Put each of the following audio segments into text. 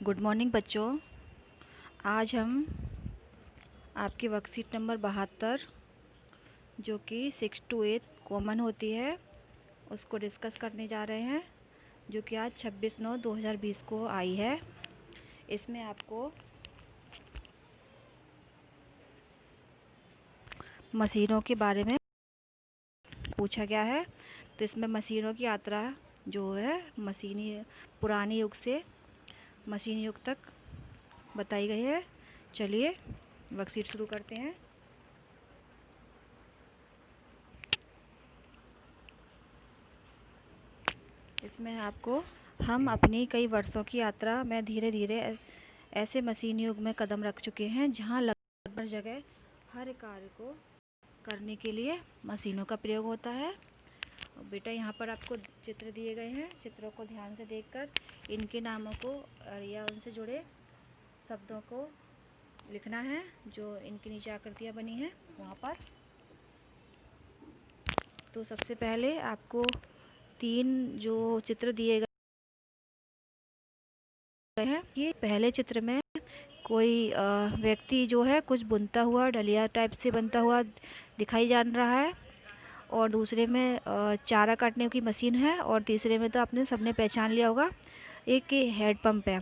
Good morning बच्चों। आज हम आपकी वर्कशीट नंबर 72 जो कि 6 to 8 कॉमन होती है उसको डिस्कस करने जा रहे हैं, जो कि आज 26/9/2020 को आई है। इसमें आपको मशीनों के बारे में पूछा गया है। तो इसमें मशीनों की यात्रा जो है पुराने युग से मशीन युग तक बताई गई है। चलिए वर्कशीट शुरू करते हैं। इसमें आपको हम अपनी कई वर्षों की यात्रा में धीरे धीरे ऐसे मशीन युग में कदम रख चुके हैं जहां लगभग हर जगह हर कार्य को करने के लिए मशीनों का प्रयोग होता है। और बेटा यहाँ पर आपको चित्र दिए गए हैं। चित्रों को ध्यान से देखकर इनके नामों को या उनसे जुड़े शब्दों को लिखना है जो इनके नीचे आकृतियाँ बनी हैं वहाँ पर। तो सबसे पहले आपको 3 जो चित्र दिए गए हैं कि पहले चित्र में कोई व्यक्ति जो है कुछ बुनता हुआ डलिया टाइप से बनता हुआ दिखाई जान रहा है, और दूसरे में चारा काटने की मशीन है, और तीसरे में तो आपने सबने पहचान लिया होगा एक हेड पंप है।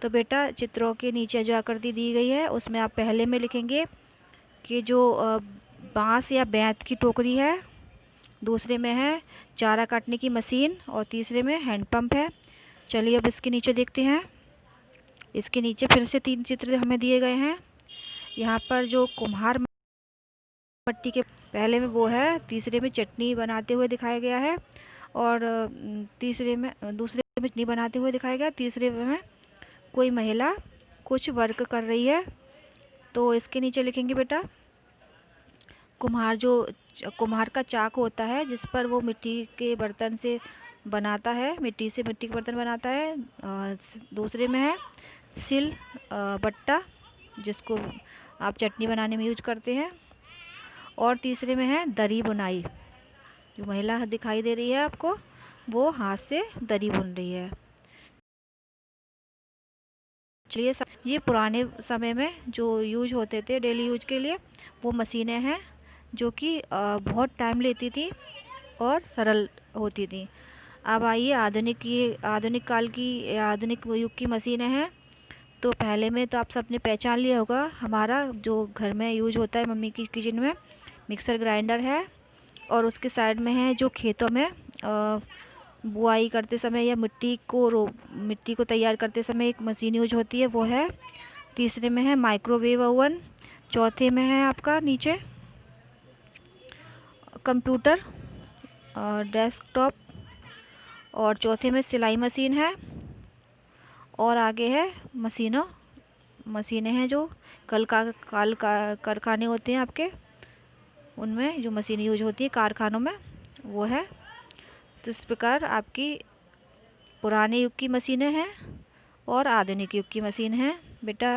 तो बेटा चित्रों के नीचे जो आकृति दी गई है उसमें आप पहले में लिखेंगे कि जो बांस या बेंत की टोकरी है, दूसरे में है चारा काटने की मशीन, और तीसरे में हैंड पंप है। चलिए अब इसके नीचे देखते हैं। इसके नीचे फिर से 3 चित्र हमें दिए गए हैं। यहाँ पर जो कुम्हार मट्टी के पहले में वो है, तीसरे में चटनी बनाते हुए दिखाया गया है, और तीसरे में दूसरे में चटनी बनाते हुए दिखाया गया, तीसरे में कोई महिला कुछ वर्क कर रही है। तो इसके नीचे लिखेंगे बेटा कुम्हार का चाक होता है जिस पर वो मिट्टी के बर्तन से बनाता है, मिट्टी से मिट्टी के बर्तन बनाता है। दूसरे में है सिल बट्टा जिसको आप चटनी बनाने में यूज करते हैं, और तीसरे में है दरी बुनाई। जो महिला दिखाई दे रही है आपको वो हाथ से दरी बुन रही है। चलिए ये पुराने समय में जो यूज होते थे डेली यूज के लिए वो मशीनें हैं जो कि बहुत टाइम लेती थी और सरल होती थी। अब आइए आधुनिक काल की आधुनिक युग की मशीनें हैं। तो पहले में तो आप सबने पहचान लिया होगा, हमारा जो घर में यूज होता है मम्मी की किचन में मिक्सर ग्राइंडर है, और उसके साइड में है जो खेतों में बुआई करते समय या मिट्टी को तैयार करते समय एक मशीन यूज होती है वो है। तीसरे में है माइक्रोवेव ओवन, चौथे में है आपका नीचे कंप्यूटर डेस्कटॉप, और चौथे में सिलाई मशीन है, और आगे है मशीनें हैं जो कारखाने होते हैं आपके, उनमें जो मशीन यूज होती है कारखानों में वो है। तो इस प्रकार आपकी पुराने युग की मशीनें हैं और आधुनिक युग की मशीन है। बेटा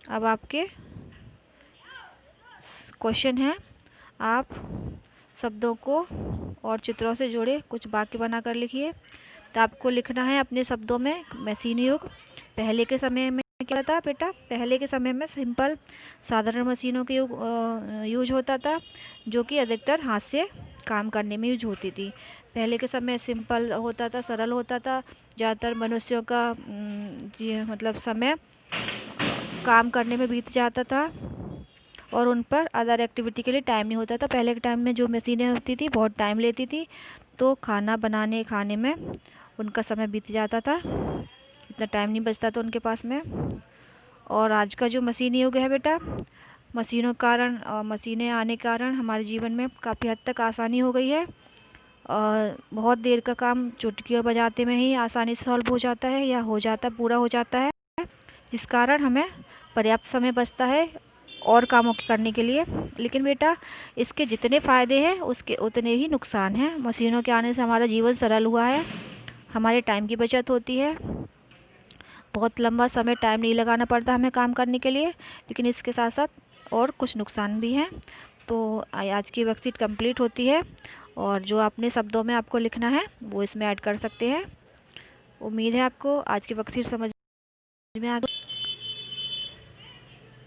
अब आपके क्वेश्चन है, आप शब्दों को और चित्रों से जोड़े कुछ वाक्य बनाकर लिखिए। तो आपको लिखना है अपने शब्दों में मशीन युग। पहले के समय में क्या था बेटा, पहले के समय में सिंपल साधारण मशीनों के यूज होता था जो कि अधिकतर हाथ से काम करने में यूज होती थी। पहले के समय सिंपल होता था, सरल होता था। ज़्यादातर मनुष्यों का मतलब समय काम करने में बीत जाता था और उन पर अदर एक्टिविटी के लिए टाइम नहीं होता था। पहले के टाइम में जो मशीनें होती थी बहुत टाइम लेती थी, तो खाने में उनका समय बीत जाता था, इतना टाइम नहीं बचता था उनके पास में। और आज का जो मशीनी युग है बेटा, मशीनें आने के कारण हमारे जीवन में काफ़ी हद तक आसानी हो गई है। बहुत देर का काम चुटकियों बजाते में ही आसानी से सॉल्व हो जाता है या पूरा हो जाता है, जिस कारण हमें पर्याप्त समय बचता है और कामों के करने के लिए। लेकिन बेटा इसके जितने फ़ायदे हैं उसके उतने ही नुकसान हैं। मशीनों के आने से हमारा जीवन सरल हुआ है, हमारे टाइम की बचत होती है, बहुत लंबा समय टाइम नहीं लगाना पड़ता हमें काम करने के लिए। लेकिन इसके साथ साथ और कुछ नुकसान भी हैं। तो आज की वर्कशीट कंप्लीट होती है, और जो अपने शब्दों में आपको लिखना है वो इसमें ऐड कर सकते हैं। उम्मीद है आपको आज की वर्कशीट समझ में आ गया।